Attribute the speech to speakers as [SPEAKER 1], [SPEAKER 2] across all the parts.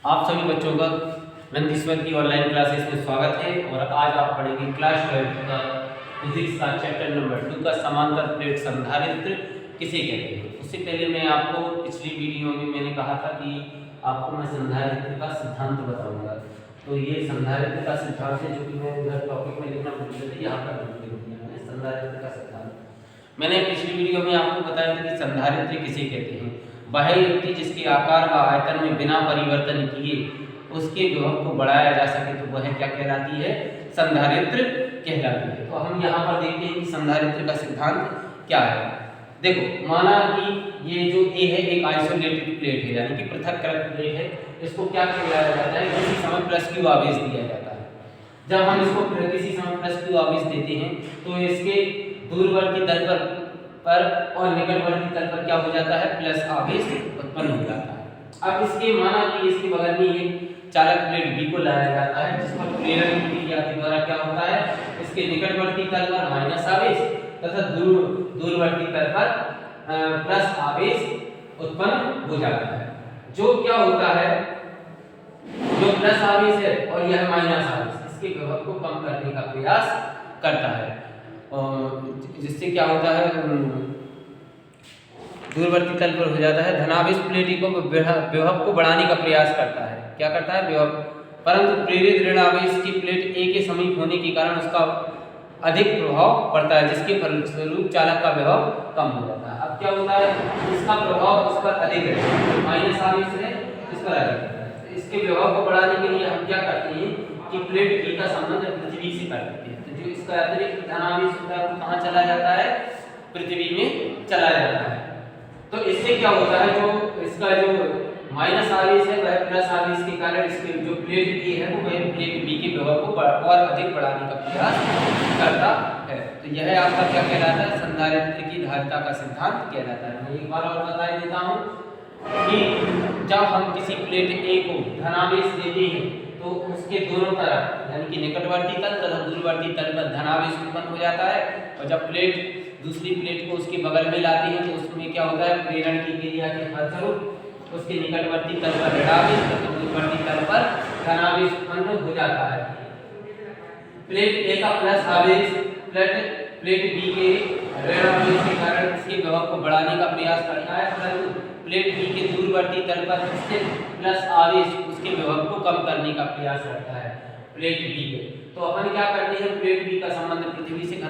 [SPEAKER 1] आप सभी बच्चों का नंदीश्वर की ऑनलाइन क्लासेस में स्वागत है। और आज आप पढ़ेंगे क्लास 12 का फिजिक्स का चैप्टर नंबर 2 का समांतर प्लेट संधारित्र किसे कहते हैं। उससे पहले मैं आपको पिछली वीडियो में मैंने कहा था कि आपको मैं संधारित्र का सिद्धांत बताऊंगा। तो ये संधारित्र का सिद्धांत है जो कि मैं इधर टॉपिक में लिखना भूल गया था, यहाँ पर लिख दिया मैंने संधारित्र का सिद्धांत। मैंने पिछली वीडियो में आपको बताया था कि संधारित्र किसे कहते हैं। वह युक्ति जिसके आकार व आयतन में बिना परिवर्तन किए उसके विभव को बढ़ाया जा सके तो वह क्या कहलाती है, संधारित्र कहलाती है। तो हम यहाँ पर देखते हैं कि संधारित्र का सिद्धांत क्या है। देखो, माना कि ये जो ए है एक आइसोलेटेड प्लेट है, यानी कि पृथककृत प्लेट है। इसको क्या कहलाया जाता है, किसी समय प्लस क्यू आवेश दिया जाता है। जब हम इसको किसी समय प्लस क्यू आवेश देते हैं तो इसके दूरवर्ती तल पर और निकटवर्ती तल पर क्या हो जाता है, प्लस आवेश उत्पन्न हो जाता है। अब इसके माना कि इसके बगल में एक चालक प्लेट बी को लाया जाता है जिस पर प्रेरण की क्रिया के द्वारा क्या होता है, इसके निकटवर्ती तल पर माइनस आवेश तथा दूरवर्ती तल पर प्लस आवेश उत्पन्न हो जाता है। जो क्या होता है, जो प्लस आवेश है और यह माइनस आवेश इसके विभव को कम करने का प्रयास करता है, जिससे क्या होता है, दूरवर्ती तल पर हो जाता है धनावेश प्लेट को विभव को बढ़ाने का प्रयास करता है। क्या करता है, विभव। परंतु प्रेरित ऋण आवेश की प्लेट ए के समीप होने के कारण उसका अधिक प्रभाव पड़ता है, जिसके फलस्वरूप चालक का विभव कम हो जाता है। अब क्या होता है, इसका प्रभाव उस पर अधिक है, माइनस आवेश है इस पर अधिक है। इसके विभव को बढ़ाने के लिए हम क्या करते हैं कि प्लेट बी का संबंध पृथ्वी से कर देते हैं। तो जो इसका अतिरिक्त धनावेश होता है वो कहाँ चला जाता है, पृथ्वी में चला जाता है। तो इससे क्या होता है, जो इसका जो माइनस आवेश है वह प्लस आवेश के कारण इसके जो प्लेट बी है वो वह प्लेट बी के विभव को और अधिक बढ़ाने का प्रयास करता है। तो यह आपका क्या कहलाता है, संधारित्र की धारिता का सिद्धांत कहलाता है। मैं एक बार और बता देता हूँ कि जब हम किसी प्लेट ए को धनावेश देते हैं तो उसके दोनों तरफ यानी कि निकटवर्ती तल तथा दूरवर्ती तल पर धनावेश उत्पन्न हो जाता है। और जब प्लेट दूसरी प्लेट को उसके बगल में लाते हैं तो उसमें क्या होता है, प्रेरण की क्रिया के फलस्वरूप उसके निकटवर्ती तल पर ऋणावेश तथा दूरवर्ती तल पर धनावेश उत्पन्न हो जाता है। प्लेट ए का प्लस आवेश प्लेट बी के ऋण आवेश के कारण इसके विभव को बढ़ाने का प्रयास करता है, परंतु प्लेट बी के दूरवर्ती तल पर स्थित प्लस आवेश उसके विभव को कम करने का प्रयास करता है प्लेट बी के। तो अपन क्या करते हैं, प्लेट बी का संबंध पृथ्वी से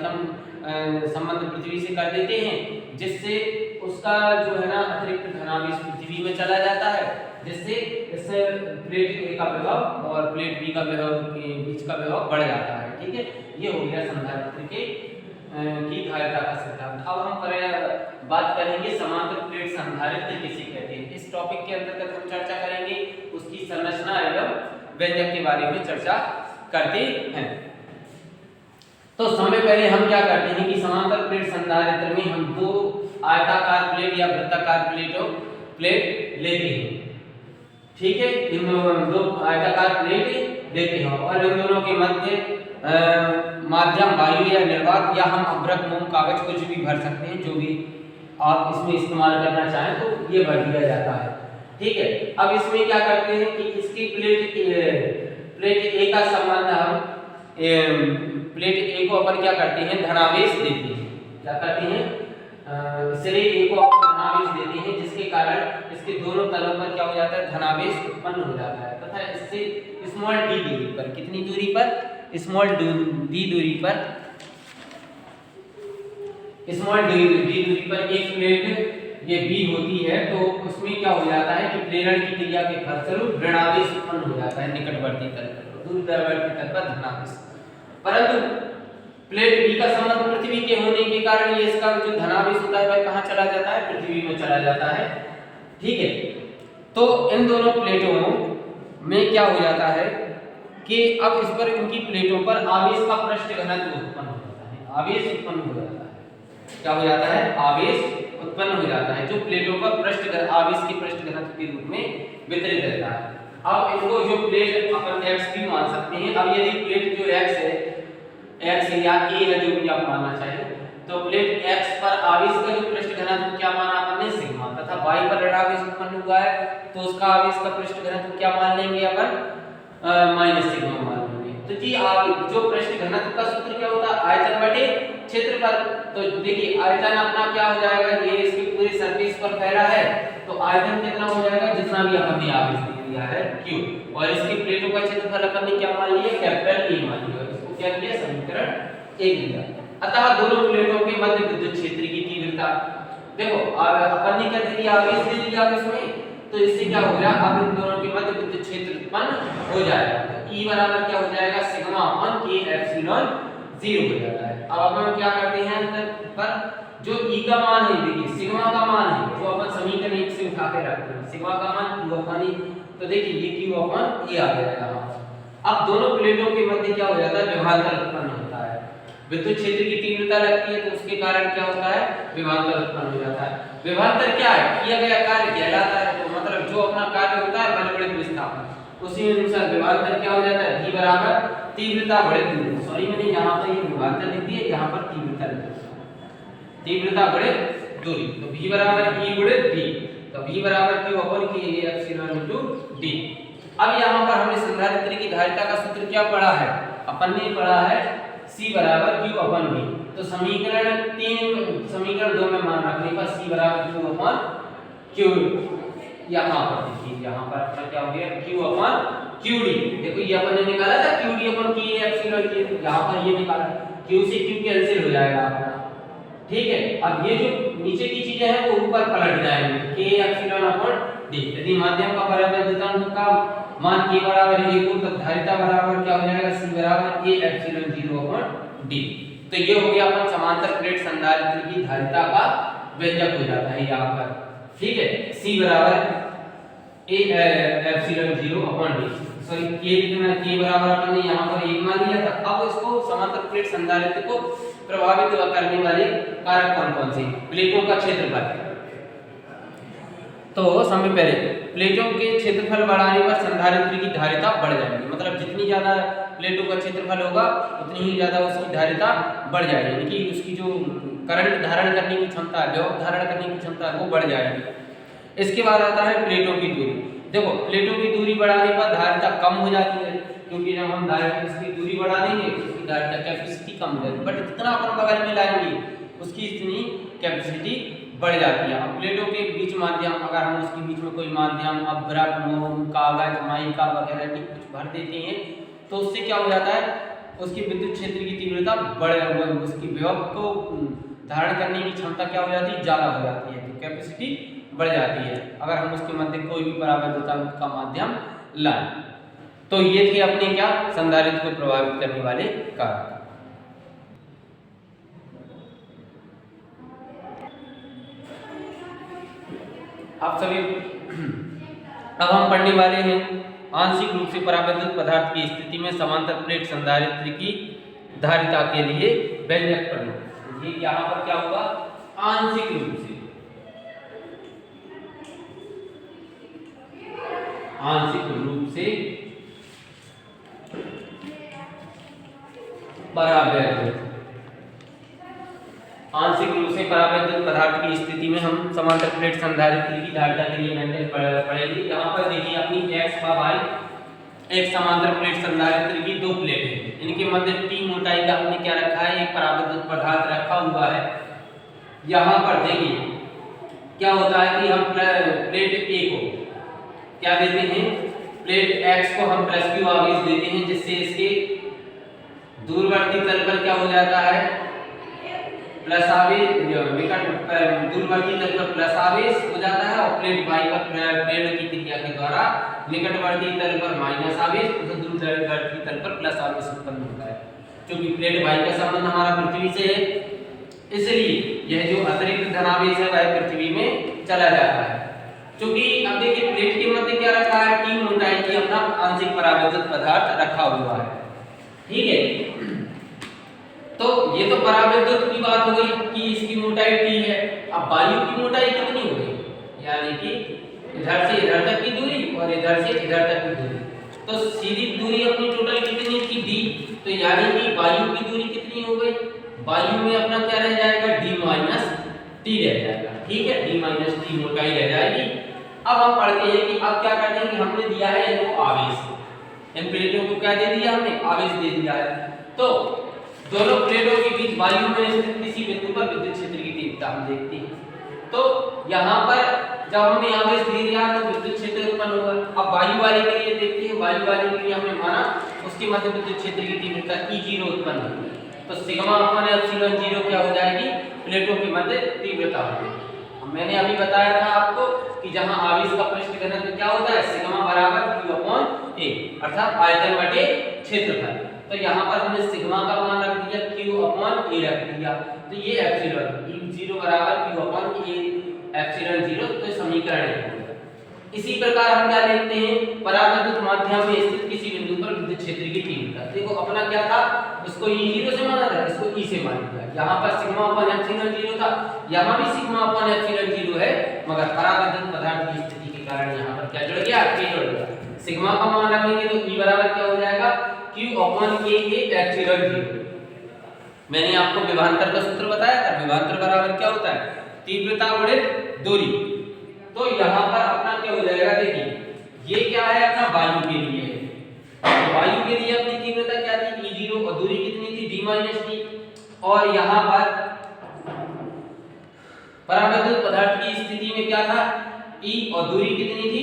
[SPEAKER 1] पृथ्वी से कर देते हैं, जिससे उसका जो है ना अतिरिक्त धनावेश पृथ्वी में चला जाता है, जिससे इससे प्लेट ए का विभव और प्लेट बी का विभव के बीच का विभव बढ़ जाता है। ठीक है, ये हो गया संधारित्र की धारिता का सिद्धांत। अब हम बात करेंगे समांतर प्लेट संधारित्र किसे कहते हैं। इस टॉपिक के अंतर्गत हम चर्चा करेंगे उसकी संरचना एवं व्यंजक के बारे में चर्चा करते हैं। तो सबसे पहले हम क्या करते हैं कि समांतर प्लेट संधारित्र में हम दो आयताकार प्लेट या वृत्ताकार प्लेट लेते हैं। ठीक है, इन दो आयताकार प्लेट लेते हैं और इन दोनों के मध्य माध्यम वायु या निर्वात या हम अभ्रक मोम कागज कुछ भी भर सकते हैं, जो भी आप इसमें इस्तेमाल करना चाहें तो ये भर दिया जाता है। ठीक है, अब इसमें क्या करते हैं कि इसकी प्लेट ए का संबंध हम प्लेट ए को अपन क्या करते हैं, धनावेश देते हैं। क्या करते हैं, सिरे ए को अपन धनावेश देते हैं, जिसके कारण इसके दोनों तलों पर क्या हो जाता है, धनावेश उत्पन्न हो जाता है तथा इससे स्मॉल डी दूरी पर, कितनी दूरी पर, स्मॉल डी दूरी पर, एक प्लेट ये बी होती है। तो उसमें क्या हो जाता है कि प्रेरण की क्रिया के फलस्वरूप ऋणावेश उत्पन्न हो जाता है निकटवर्ती तल पर, दूरवर्ती तल पर धनावेश। परंतु प्लेट बी का संबंध पृथ्वी के होने के कारण ये इसका जो धनावेश होता है वह कहाँ चला जाता है, पृथ्वी में चला जाता है। ठीक है, तो इन दोनों प्लेटों में क्या हो जाता है कि अब इस पर इनकी प्लेटों पर आवेश का पृष्ठ घनत्व उत्पन्न हो जाता है, आवेश उत्पन्न हो जाता है। क्या हो जाता है, आवेश उत्पन्न हो जाता है, जो प्लेटों पर आवेश के पृष्ठ घनत्व के रूप में वितरित रहता है। अब इनको जो प्लेट अपन x भी मान सकते हैं। अब यदि प्लेट जो x है या a है, जो भी आप मानना चाहें, तो प्लेट x पर आवेश का जो पृष्ठ घनत्व क्या माना अपन ने, सिग्मा, तथा y पर ऋणावेश उत्पन्न हुआ है तो उसका आवेश का पृष्ठ घनत्व क्या मान लेंगे अपन, माइनस सिग्मा मान लेंगे। तो जी जो पृष्ठ घनत्व का सूत्र क्या होता है, आयतन बटे क्षेत्रफल। तो देखिए आयतन अपना क्या हो जाएगा, ये इसके पूरे सरफेस पर फैला है तो आयतन कितना हो जाएगा, जितना भी अपन ने आवेश दे दिया है q, और इसकी प्लेटों का क्षेत्रफल अपन ने क्या मान लिया, कैपिटल A मान लिया। इसको क्या किया, समीकरण 1 लिया। अतः दोनों प्लेटों के मध्य विद्युत क्षेत्र की तीव्रता, देखो अपन ने क्या दे दिया, आवेश दे दिया आवेश में, तो इससे क्या हो गया, अब इन दोनों के मध्य विद्युत क्षेत्र उत्पन्न हो जाएगा। तो E बराबर क्या हो जाएगा, सिग्मा अपॉन K एप्सिलॉन 0 हो जाता है। अब अपन क्या करते हैं अंदर पर जो E का मान है, देखिए सिग्मा का मान है वो अपन समीकरण 1 से उठा के रखते हैं, सिग्मा का मान Q अपॉन E, तो देखिए ये Q अपॉन E आ गया यहाँ। अब दोनों प्लेटों के मध्य क्या हो जाता है, विभवांतर उत्पन्न होता है। विद्युत क्षेत्र की तीव्रता लगती है तो उसके कारण क्या होता है, विभवांतर उत्पन्न हो जाता है। विभवांतर क्या है, किया गया कार्य कहलाता है। तो मतलब जो अपना कार्य होता है बलवृत्त विस्थापन, उसी अनुसार विभवांतर क्या हो जाता है, V बराबर तीव्रता बढ़े दूरी, सॉरी मैंने यहाँ पर ये विभवांतर लिख दिया, यहाँ पर तीव्रता लिख दिया, तीव्रता बढ़े दूरी। तो V बराबर E गुणे D, तो V बराबर Q upon K epsilon into D। अब यहाँ पर हमने संधारित्र की धारिता का सूत्र क्या पढ़ा है, अपन ने पढ़ा है C बराबर Q अपॉन V। तो समीकरण 2 में मान रखने पर C बराबर Q अपॉन Q, यहाँ पर देखिए यहाँ पर अपना क्या हो गया, Q अपॉन QD। देखो ये अपन ने निकाला था QD upon K epsilon K, यहाँ पर ये निकाला, Q से Q कैंसिल हो जाएगा अपना, ठीक है। अब ये जो नीचे की चीजें हैं वो ऊपर पलट जाएंगी, K एप्सिलॉन अपॉन D। यदि माध्यम का परावर्तनांक का मान K बराबर 1 हो तो धारिता बराबर क्या हो जाएगा, C बराबर A एप्सिलॉन 0 अपॉन D। तो ये हो गया अपन समांतर प्लेट संधारित्र की धारिता का व्यंजक हो जाता है यहाँ पर, ठीक है। C बराबर A epsilon 0 upon D, sorry K कितना, K बराबर अपन ने यहाँ पर 1 मान लिया था। अब इसको समांतर प्लेट संधारित्र को प्रभावित करने वाले कारक कौन कौन से, प्लेटों का क्षेत्रफल। तो समय पहले प्लेटों के क्षेत्रफल बढ़ाने पर संधारित्र की धारिता बढ़ जाएगी, मतलब जितनी ज्यादा प्लेटों का क्षेत्रफल होगा उतनी ही ज्यादा उसकी धारिता बढ़ जाएगी, यानी कि उसकी जो करंट धारण करने की क्षमता है, विभव धारण करने की क्षमता है वो बढ़ जाएगी। इसके बाद आता है प्लेटों की दूरी। देखो प्लेटों की दूरी बढ़ाने पर धारिता कम हो जाती है, क्योंकि जब हम इसकी दूरी बढ़ा देंगे उसकी धारिता कैपेसिटी कम हो जाएगी, बट जितना अपन बगल में लाएंगे उसकी इतनी कैपेसिटी बढ़ जाती है। अब प्लेटों के बीच माध्यम, अगर हम उसके बीच में कोई माध्यम अभ्रक, मोम, कागज, माइका वगैरह की कुछ भर देते हैं तो उससे क्या हो जाता है, उसकी विद्युत क्षेत्र की तीव्रता बढ़, उसकी विभव को धारण करने की क्षमता क्या हो जाती है, ज्यादा हो जाती है, तो कैपेसिटी बढ़ जाती है अगर हम उसके मध्य कोई भी परावर्तनांक का माध्यम लाएं। तो ये थे अपने क्या, संधारित्र को प्रभावित करने वाले कारक। आप सभी अब हम पढ़ने वाले हैं आंशिक रूप से परावैद्युत पदार्थ की स्थिति में समांतर प्लेट संधारित्र की धारिता के लिए व्यंजक प्रयोग। ये यहाँ पर क्या होगा, आंशिक रूप से, आंशिक रूप से परावैद्युत, आंशिक रूप से परावैद्युत पदार्थ की स्थिति में हम समांतर प्लेट संधारित्र की धारिता के लिए व्यंजक पढ़ेंगे। यहाँ पर देखिए अपनी x व y एक समांतर प्लेट संधारित्र की दो प्लेट है, इनके मध्य t मोटाई का हमने क्या रखा है, एक परावैद्युत पदार्थ रखा हुआ है। यहाँ पर देखिए क्या होता है कि हम प्लेट A को क्या देते हैं, प्लेट x को हम प्लस q आवेश देते हैं, जिससे इसके दूरवर्ती तल पर क्या हो जाता है, प्लस आवेश, निकट दूरवर्ती तल पर प्लस आवेश हो जाता है, और प्लेट y पर प्रेरण की क्रिया के द्वारा निकटवर्ती तल पर माइनस आवेश तथा दूरवर्ती तल पर प्लस आवेश उत्पन्न होता है। क्योंकि प्लेट y का संबंध हमारा पृथ्वी से है, इसलिए यह जो अतिरिक्त धनावेश है वह पृथ्वी में चला जाता है। क्योंकि अब देखिए प्लेट के मध्य क्या रखा है, t मोटाई की अपना आंशिक परावैद्युत पदार्थ रखा हुआ है, ठीक है। तो ये तो परावैद्युत की बात हो गई कि इसकी मोटाई t है। अब वायु की मोटाई कितनी हो गई, यानी कि इधर से इधर तक की दूरी और इधर से इधर तक की दूरी, तो सीधी दूरी अपनी टोटल कितनी थी, d, तो यानी कि वायु की दूरी कितनी हो गई, वायु में अपना क्या रह जाएगा, d माइनस t रह जाएगा। ठीक है, d माइनस टी मोटाई रह जाएगी। अब हम पढ़ते हैं कि अब क्या करते हैं कि हमने दिया है इनको आवेश, इन प्लेटों को क्या दे दिया हमने, आवेश दे दिया है। तो दोनों प्लेटों के बीच वायु में स्थित किसी बिंदु पर विद्युत क्षेत्र की तीव्रता हम देखते हैं। तो यहाँ पर जब हमने आवेश दे दिया तो विद्युत क्षेत्र उत्पन्न होगा। अब वायु वाले के लिए देखते हैं, वायु वाले के लिए हमने माना उसके मध्य विद्युत क्षेत्र की तीव्रता E0 उत्पन्न होगी। तो सिग्मा अपॉन एप्सिलॉन 0 क्या हो जाएगी, प्लेटों के मध्य तीव्रता होगी। मैंने अभी बताया था आपको कि जहां आवेश का पृष्ठ घनत्व क्या होता है, सिग्मा बराबर q अपॉन a, अर्थात आयतन बटे क्षेत्रफल। तो यहाँ पर हमने सिग्मा का मान रख दिया, q अपॉन a रख दिया, तो ये एप्सिलॉन E0 बराबर q अपॉन a एप्सिलॉन 0, तो समीकरण है। इसी प्रकार हम क्या लिखते हैं, परावैद्युत माध्यम में स्थित किसी बिंदु पर विद्युत क्षेत्र की तीव्रता। देखो अपना क्या था, उसको E0 से माना था, इसको E से मान लिया। यहाँ पर सिग्मा अपॉन एप्सिलॉन 0 था, यहाँ भी सिग्मा अपॉन एप्सिलॉन 0 है, मगर परावैद्युत पदार्थ की स्थिति के कारण यहाँ पर क्या जुड़ गया, k जुड़ गया। सिग्मा का मान रखेंगे तो E बराबर क्या हो जाएगा, q अपॉन a एप्सिलॉन 0। मैंने आपको विभवांतर का सूत्र बताया था, विभवांतर बराबर क्या होता है, तीव्रता गुणित दूरी। तो यहाँ पर अपना क्या हो जाएगा, देखिए ये क्या है अपना वायु के लिए है, तो वायु के लिए अपनी तीव्रता क्या थी, E0, और दूरी कितनी थी, d माइनस टी। और यहाँ पर परावैद्युत पदार्थ की स्थिति में क्या था, E और दूरी कितनी थी,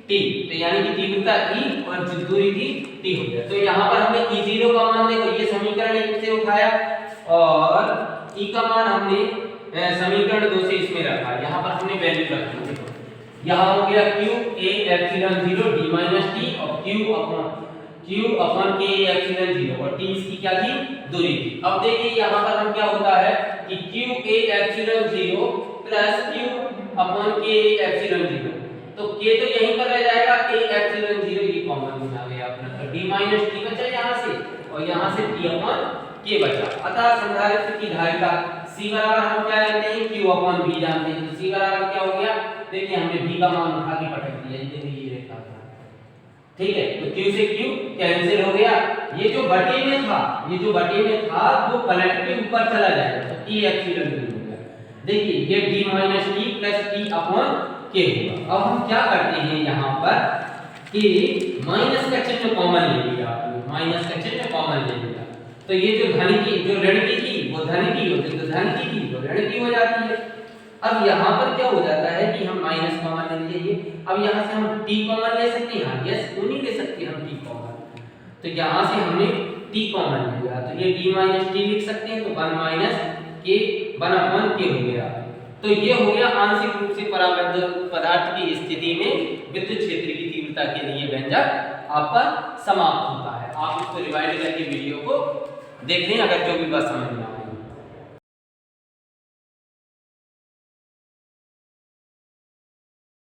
[SPEAKER 1] t, तो यानी कि तीव्रता E और दूरी थी t हो गया। तो यहाँ पर हमने E0 का मान देखो, ये समीकरण 1 से उठाया और E का मान हमने समीकरण 2 से इसमें रखा, यहाँ पर हमने वैल्यू रखी। यहाँ हो गया q a epsilon 0 d minus T और q अपॉन k एप्सिलॉन 0, और t इसकी क्या थी, दूरी थी। अब देखिए यहाँ पर हम क्या होता है कि q a epsilon 0 plus q upon k epsilon 0, तो k तो यहीं पर रह जाएगा, a एप्सिलॉन 0 ये कॉमन में आ गया अपना, तो d माइनस टी बचा यहाँ से, और यहाँ से t अपॉन k बचा। अतः संधारित्र की धारिता C बराबर हम क्या जानते हैं, q अपॉन v जानते हैं। तो C बराबर क्या हो गया, देखिए हमने v का मान उठा के पटक दिया, ये रेखा था, ठीक है। तो q से q कैंसिल हो गया, ये जो बटे में था वो पलट के ऊपर चला जाएगा, तो t एप्सिलॉन 0 हो गया। देखिए ये d minus T plus t upon k होगा। अब हम क्या करते हैं यहाँ पर कि माइनस का चिन्ह कॉमन ले लिया आपने, माइनस का चिन्ह कॉमन ले लिया, तो ये जो धन की जो ऋण की थी वो धन की होती है, तो धन की थी वो ऋण की हो जाती है। अब यहाँ पर क्या हो जाता है कि हम माइनस कॉमन ले लीजिए, अब यहाँ से हम t कॉमन ले सकते हैं, हाँ यस क्यों नहीं ले सकते हम t कॉमन, तो यहाँ से हमने t कॉमन ले लिया, तो ये d माइनस टी लिख सकते हैं, तो 1 माइनस k 1 अपॉन k हो गया। तो ये हो गया आंशिक रूप से परावैद्युत पदार्थ की स्थिति में विद्युत क्षेत्र की तीव्रता के लिए व्यंजक आपका समाप्त होता है। आप इसको रिवाइड करके वीडियो को देख लें अगर जो भी बात समझ में